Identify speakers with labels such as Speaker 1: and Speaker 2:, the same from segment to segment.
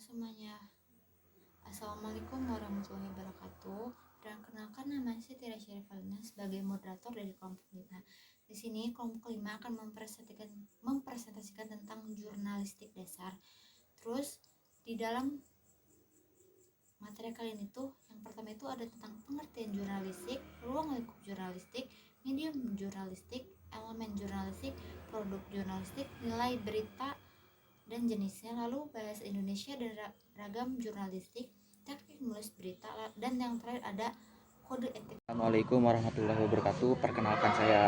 Speaker 1: semuanya. Assalamualaikum warahmatullahi wabarakatuh. Perkenalkan, nama saya Tira Syarifalina sebagai moderator dari kelompok 5. Di sini kelompok 5 akan mempresentasikan tentang jurnalistik dasar. Terus di dalam materi kali ini tuh yang pertama itu ada tentang pengertian jurnalistik, ruang lingkup jurnalistik, medium jurnalistik, elemen jurnalistik, produk jurnalistik, nilai berita dan jenisnya, lalu bahasa Indonesia dan ragam jurnalistik, teknik menulis berita, dan yang terakhir ada kode etik.
Speaker 2: Assalamualaikum warahmatullahi wabarakatuh. Perkenalkan, saya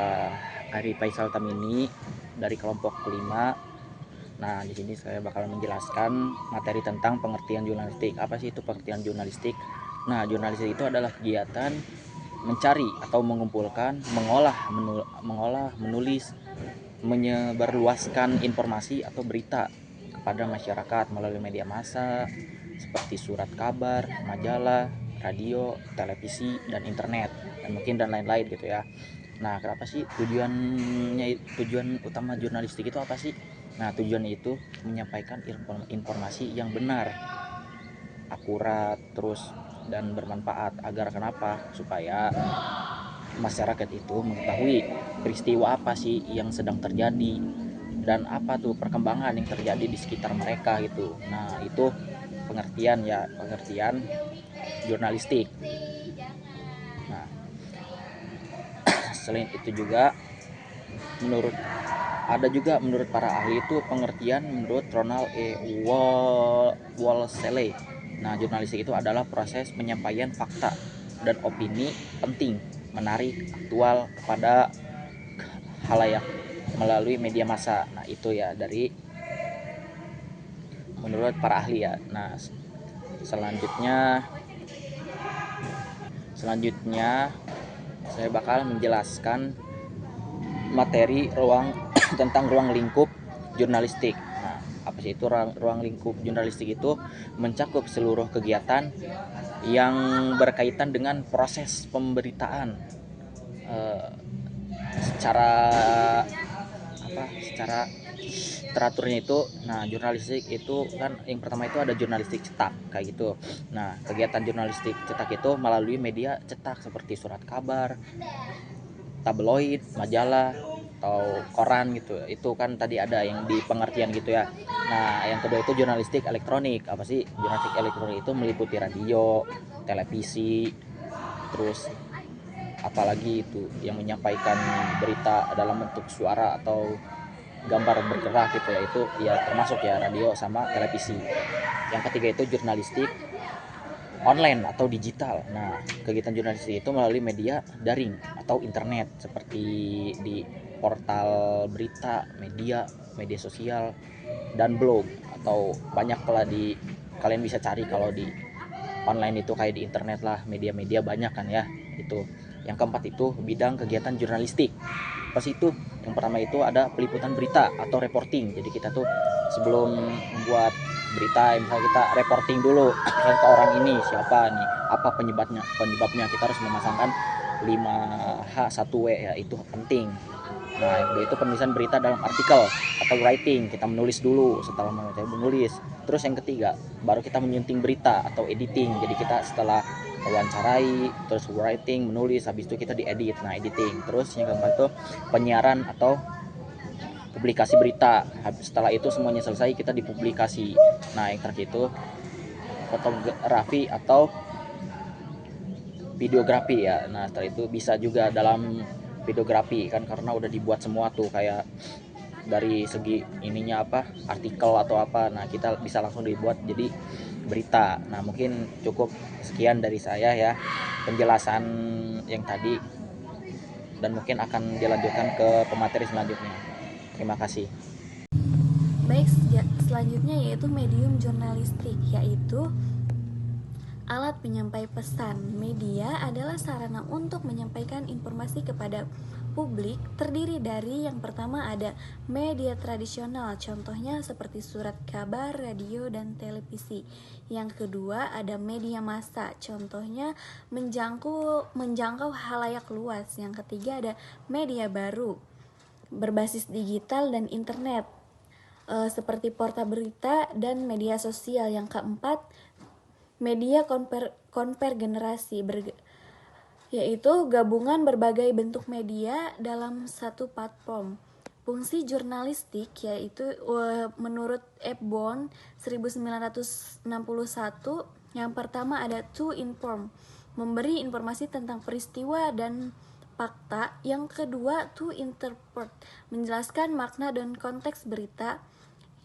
Speaker 2: Ari Faisal Tamini dari kelompok 5. Nah, di sini saya bakal menjelaskan materi tentang pengertian jurnalistik. Apa sih itu pengertian jurnalistik? Nah, jurnalistik itu adalah kegiatan mencari atau mengumpulkan, mengolah, menulis, menyebarluaskan informasi atau berita kepada masyarakat melalui media massa seperti surat kabar, majalah, radio, televisi, dan internet, dan lain-lain gitu ya. Nah, kenapa sih tujuan utama jurnalistik itu apa sih? Nah, tujuannya itu menyampaikan informasi yang benar, akurat, terus dan bermanfaat. Agar kenapa? Supaya masyarakat itu mengetahui peristiwa apa sih yang sedang terjadi dan apa tuh perkembangan yang terjadi di sekitar mereka gitu. Nah, itu pengertian jurnalistik. Nah, selain itu juga menurut para ahli itu pengertian menurut Ronald Wolseley. Nah, jurnalistik itu adalah proses penyampaian fakta dan opini penting, menarik, aktual kepada halayak melalui media massa. Nah, itu ya dari menurut para ahli ya. Nah, selanjutnya saya bakal menjelaskan materi tentang ruang lingkup jurnalistik. Nah, apa sih itu ruang lingkup jurnalistik? Itu mencakup seluruh kegiatan yang berkaitan dengan proses pemberitaan secara teraturnya itu. Nah, jurnalistik itu kan yang pertama itu ada jurnalistik cetak kayak gitu. Nah, kegiatan jurnalistik cetak itu melalui media cetak seperti surat kabar, tabloid, majalah, atau koran gitu. Itu kan tadi ada yang di pengertian gitu ya. Nah, yang kedua itu jurnalistik elektronik. Apa sih jurnalistik elektronik? Itu meliputi radio, televisi, terus apalagi itu yang menyampaikan berita dalam bentuk suara atau gambar bergerak gitu ya. Itu ya termasuk ya radio sama televisi. Yang ketiga itu jurnalistik online atau digital. Nah, kegiatan jurnalistik itu melalui media daring atau internet seperti di portal berita, media sosial, dan blog, atau banyak lah kalian bisa cari kalau di online itu kayak di internet lah, media-media banyak kan ya. Itu. Yang keempat itu bidang kegiatan jurnalistik. Pas itu yang pertama itu ada peliputan berita atau reporting. Jadi kita tuh sebelum membuat berita, misalnya kita reporting dulu misalnya ke orang ini siapa nih, apa penyebabnya kita harus memasangkan 5H1W ya, itu penting. Nah, yang kedua itu penulisan berita dalam artikel atau writing, kita menulis dulu. Setelah menulis, terus yang ketiga baru kita menyunting berita atau editing. Jadi kita setelah wawancarai, terus writing, menulis, habis itu kita diedit, nah editing. Terus yang keempat itu penyiaran atau publikasi berita. Setelah itu semuanya selesai, kita dipublikasi. Nah, yang terakhir itu fotografi atau videografi ya. Nah, setelah itu bisa juga dalam videografi kan, karena udah dibuat semua tuh kayak dari segi ininya artikel atau apa. Nah, kita bisa langsung dibuat jadi berita. Nah, mungkin cukup sekian dari saya ya penjelasan yang tadi, dan mungkin akan dilanjutkan ke pemateri selanjutnya. Terima kasih.
Speaker 3: Baik, selanjutnya yaitu medium jurnalistik, yaitu alat penyampai pesan. Media adalah sarana untuk menyampaikan informasi kepada publik. Terdiri dari yang pertama ada media tradisional, contohnya seperti surat kabar, radio, dan televisi. Yang kedua ada media massa, contohnya menjangkau halayak luas. Yang ketiga ada media baru berbasis digital dan internet. seperti portal berita dan media sosial. Yang keempat, media konvergenerasi, yaitu gabungan berbagai bentuk media dalam satu platform. Fungsi jurnalistik yaitu menurut Ebbon 1961, yang pertama ada to inform, memberi informasi tentang peristiwa dan fakta. Yang kedua to interpret, menjelaskan makna dan konteks berita.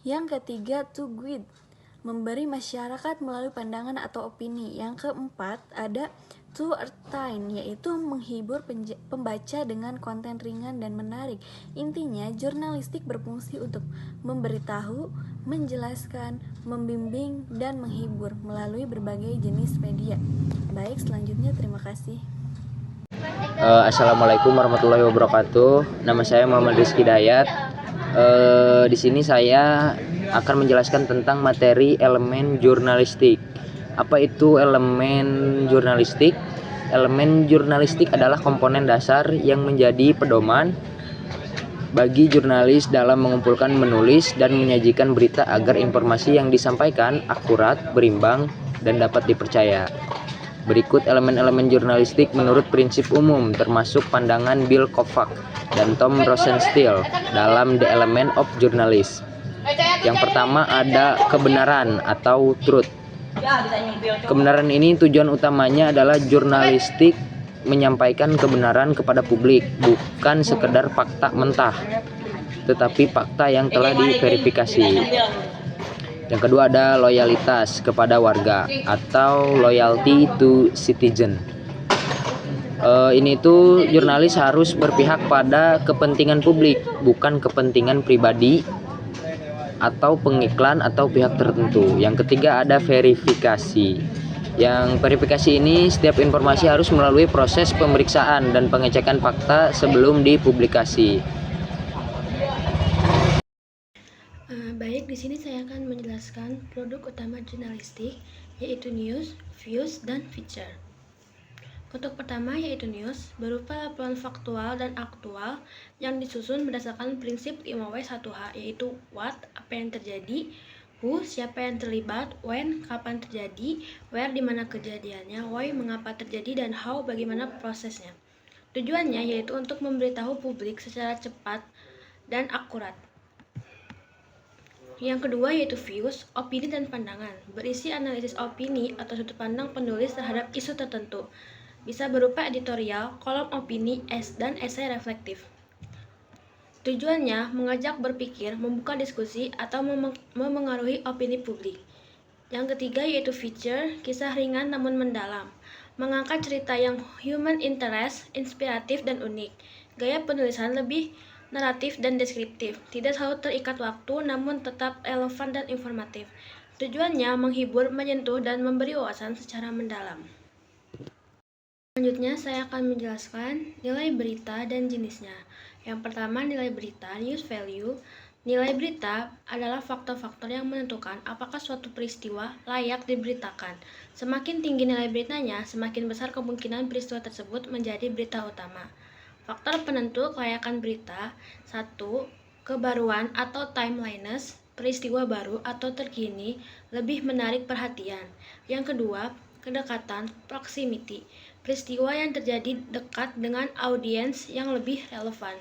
Speaker 3: Yang ketiga to guide, memberi masyarakat melalui pandangan atau opini. Yang keempat ada to entertain, yaitu menghibur pembaca dengan konten ringan dan menarik. Intinya, jurnalistik berfungsi untuk memberitahu, menjelaskan, membimbing, dan menghibur melalui berbagai jenis media. Baik, selanjutnya terima kasih.
Speaker 4: Assalamualaikum warahmatullahi wabarakatuh. Nama saya Muhammad Rizky Dayat. Di sini saya akan menjelaskan tentang materi elemen jurnalistik. Apa itu elemen jurnalistik? Elemen jurnalistik adalah komponen dasar yang menjadi pedoman bagi jurnalis dalam mengumpulkan, menulis, dan menyajikan berita agar informasi yang disampaikan akurat, berimbang, dan dapat dipercaya. Berikut elemen-elemen jurnalistik menurut prinsip umum, termasuk pandangan Bill Kovac dan Tom Rosenstiel dalam The Element of Journalism. Yang pertama ada kebenaran atau truth. Kebenaran ini tujuan utamanya adalah jurnalistik menyampaikan kebenaran kepada publik, bukan sekedar fakta mentah, tetapi fakta yang telah diverifikasi. Yang kedua ada loyalitas kepada warga atau loyalty to citizen. Ini tuh jurnalis harus berpihak pada kepentingan publik, bukan kepentingan pribadi atau pengiklan atau pihak tertentu. Yang ketiga ada verifikasi. Yang verifikasi ini setiap informasi harus melalui proses pemeriksaan dan pengecekan fakta sebelum dipublikasi.
Speaker 5: Baik, di sini saya akan menjelaskan produk utama jurnalistik, yaitu news, views, dan feature. Untuk pertama yaitu news, berupa laporan faktual dan aktual yang disusun berdasarkan prinsip 5W1H, yaitu what, apa yang terjadi, who, siapa yang terlibat, when, kapan terjadi, where, di mana kejadiannya, why, mengapa terjadi, dan how, bagaimana prosesnya. Tujuannya yaitu untuk memberitahu publik secara cepat dan akurat. Yang kedua yaitu views, opini dan pandangan, berisi analisis opini atau sudut pandang penulis terhadap isu tertentu. Bisa berupa editorial, kolom opini, dan esai reflektif. Tujuannya mengajak berpikir, membuka diskusi, atau memengaruhi opini publik. Yang ketiga yaitu feature, kisah ringan namun mendalam, mengangkat cerita yang human interest, inspiratif dan unik. Gaya penulisan lebih naratif dan deskriptif, tidak selalu terikat waktu namun tetap relevan dan informatif. Tujuannya menghibur, menyentuh, dan memberi wawasan secara mendalam. Selanjutnya saya akan menjelaskan nilai berita dan jenisnya. Yang pertama nilai berita, news value. Nilai berita adalah faktor-faktor yang menentukan apakah suatu peristiwa layak diberitakan. Semakin tinggi nilai beritanya, semakin besar kemungkinan peristiwa tersebut menjadi berita utama. Faktor penentu kelayakan berita: 1. Kebaruan atau timeliness, peristiwa baru atau terkini, lebih menarik perhatian. Yang kedua, kedekatan, proximity, peristiwa yang terjadi dekat dengan audiens yang lebih relevan.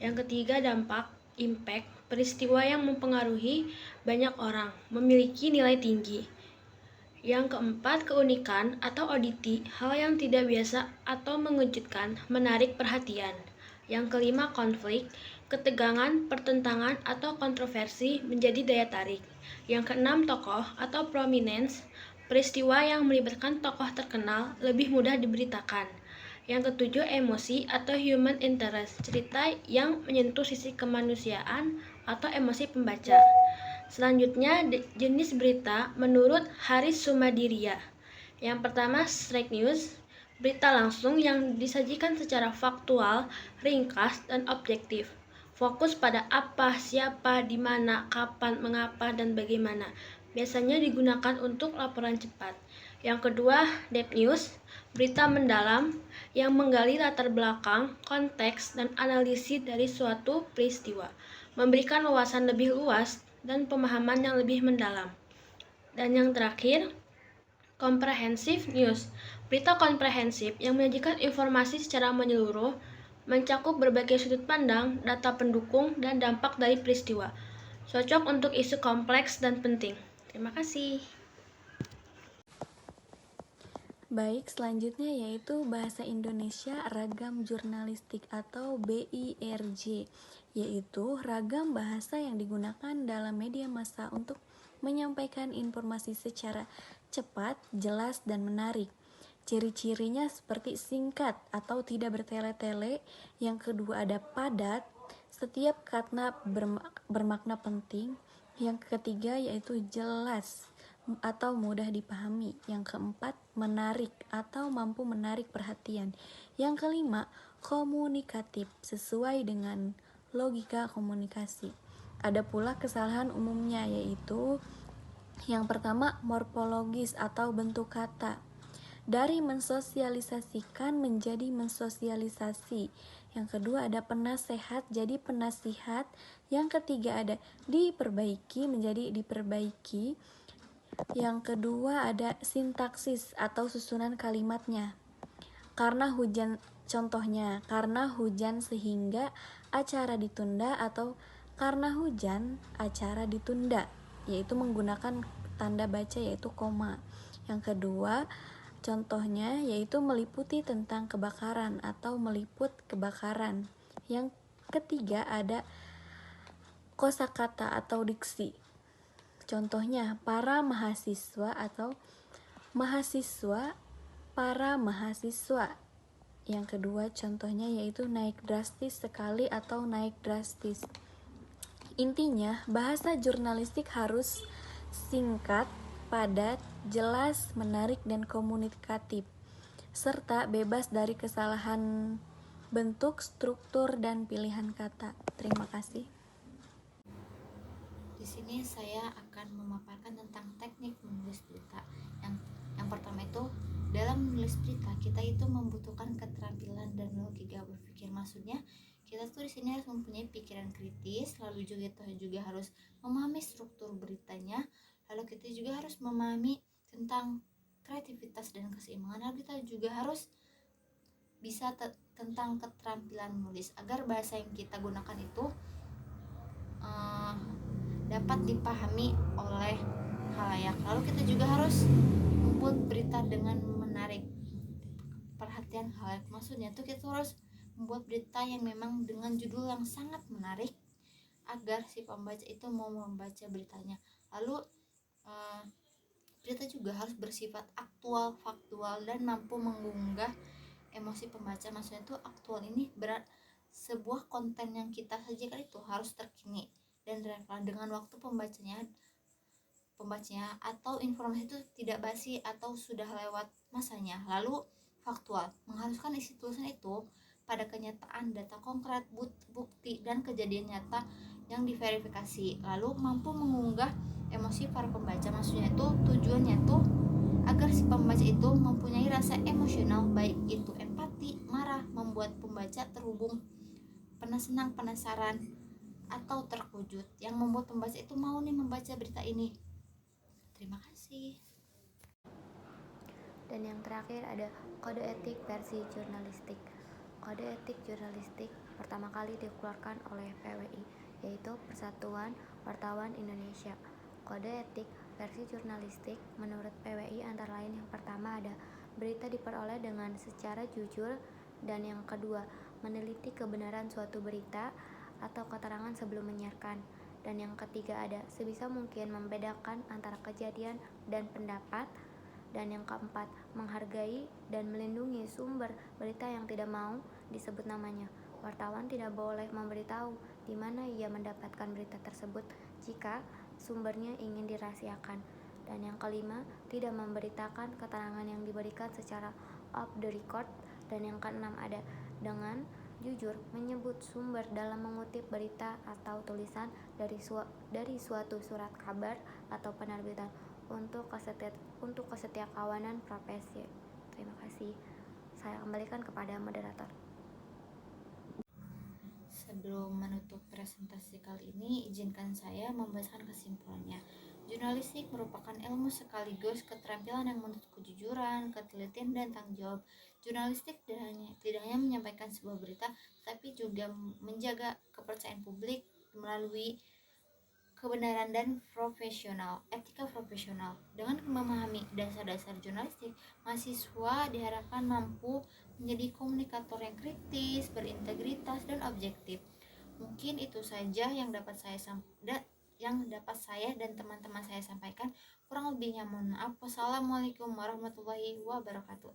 Speaker 5: Yang ketiga, dampak, impact, peristiwa yang mempengaruhi banyak orang, memiliki nilai tinggi. Yang keempat, keunikan atau oddity, hal yang tidak biasa atau mengejutkan, menarik perhatian. Yang kelima, konflik, ketegangan, pertentangan, atau kontroversi menjadi daya tarik. Yang keenam, tokoh atau prominence, peristiwa yang melibatkan tokoh terkenal lebih mudah diberitakan. Yang ketujuh, emosi atau human interest, cerita yang menyentuh sisi kemanusiaan atau emosi pembaca. Selanjutnya, jenis berita menurut Haris Sumadiria. Yang pertama, straight news, berita langsung yang disajikan secara faktual, ringkas, dan objektif. Fokus pada apa, siapa, di mana, kapan, mengapa, dan bagaimana. Biasanya digunakan untuk laporan cepat. Yang kedua, depth news, berita mendalam yang menggali latar belakang, konteks, dan analisis dari suatu peristiwa. memberikan wawasan lebih luas dan pemahaman yang lebih mendalam. Dan yang terakhir, comprehensive news. Berita komprehensif yang menyajikan informasi secara menyeluruh, mencakup berbagai sudut pandang, data pendukung, dan dampak dari peristiwa. Cocok untuk isu kompleks dan penting. Terima kasih.
Speaker 3: Baik, selanjutnya yaitu Bahasa Indonesia Ragam Jurnalistik atau BIRJ, yaitu ragam bahasa yang digunakan dalam media massa untuk menyampaikan informasi secara cepat, jelas, dan menarik. Ciri-cirinya seperti singkat atau tidak bertele-tele. Yang kedua ada padat, setiap kata bermakna penting. Yang ketiga yaitu jelas atau mudah dipahami. Yang keempat, menarik atau mampu menarik perhatian. Yang kelima, komunikatif sesuai dengan logika komunikasi. Ada pula kesalahan umumnya, yaitu yang pertama, morfologis atau bentuk kata. Dari mensosialisasikan menjadi mensosialisasi. Yang kedua ada penasehat jadi penasihat. Yang ketiga ada diperbaiki menjadi diperbaiki. Yang kedua ada sintaksis atau susunan kalimatnya. Karena hujan, contohnya karena hujan sehingga acara ditunda, atau karena hujan acara ditunda, yaitu menggunakan tanda baca yaitu koma. Yang kedua contohnya yaitu meliputi tentang kebakaran atau meliput kebakaran. Yang ketiga ada kosakata atau diksi. Contohnya para mahasiswa atau mahasiswa, para mahasiswa. Yang kedua contohnya yaitu naik drastis sekali atau naik drastis. Intinya, bahasa jurnalistik harus singkat, padat, jelas, menarik, dan komunikatif, serta bebas dari kesalahan bentuk, struktur, dan pilihan kata. Terima kasih.
Speaker 1: Di sini saya akan memaparkan tentang teknik menulis berita. Yang pertama itu, dalam menulis berita kita itu membutuhkan keterampilan dan logika berpikir. Maksudnya kita tuh di sini harus mempunyai pikiran kritis, lalu juga harus memahami struktur beritanya, lalu kita juga harus memahami tentang kreativitas dan keseimbangan, lalu kita juga harus bisa tentang keterampilan menulis agar bahasa yang kita gunakan itu dapat dipahami oleh khalayak. Lalu kita juga harus membuat berita dengan menarik perhatian khalayak. Maksudnya tuh kita harus membuat berita yang memang dengan judul yang sangat menarik agar si pembaca itu mau membaca beritanya. Lalu berita juga harus bersifat aktual, faktual, dan mampu mengunggah emosi pembaca. Maksudnya tuh aktual ini sebuah konten yang kita sajikan itu harus terkini dan relevan dengan waktu pembacanya atau informasi itu tidak basi atau sudah lewat masanya. Lalu faktual mengharuskan isi tulisan itu pada kenyataan, data konkret, bukti, dan kejadian nyata yang diverifikasi. Lalu mampu mengunggah emosi para pembaca. Maksudnya itu tujuannya tuh agar si pembaca itu mempunyai rasa emosional, baik itu empati, marah, membuat pembaca terhubung, senang, penasaran, atau terkejut, yang membuat pembaca itu mau nih membaca berita ini. Terima kasih.
Speaker 6: Dan yang terakhir ada kode etik versi jurnalistik. Kode etik jurnalistik pertama kali dikeluarkan oleh PWI, yaitu Persatuan Wartawan Indonesia. Kode etik versi jurnalistik menurut PWI antara lain yang pertama ada berita diperoleh dengan secara jujur, dan yang kedua meneliti kebenaran suatu berita atau keterangan sebelum menyiarkan, dan yang ketiga ada sebisa mungkin membedakan antara kejadian dan pendapat, dan yang keempat menghargai dan melindungi sumber berita yang tidak mau disebut namanya. Wartawan tidak boleh memberitahu di mana ia mendapatkan berita tersebut jika sumbernya ingin dirahasiakan, dan yang kelima tidak memberitakan keterangan yang diberikan secara off the record, dan yang keenam ada dengan jujur menyebut sumber dalam mengutip berita atau tulisan dari suatu surat kabar atau penerbitan untuk kesetiakawanan profesi. Terima kasih. Saya kembalikan kepada moderator.
Speaker 1: Sebelum menutup presentasi kali ini, izinkan saya membacakan kesimpulannya. Jurnalistik merupakan ilmu sekaligus keterampilan yang menuntut kejujuran, ketelitian, dan tanggung jawab. Jurnalistik tidak hanya menyampaikan sebuah berita, tapi juga menjaga kepercayaan publik melalui kebenaran dan etika profesional. Dengan memahami dasar-dasar jurnalistik, mahasiswa diharapkan mampu menjadi komunikator yang kritis, berintegritas, dan objektif. Mungkin itu saja yang dapat saya dan teman-teman saya sampaikan. Kurang lebihnya mohon maaf. Wassalamualaikum warahmatullahi wabarakatuh.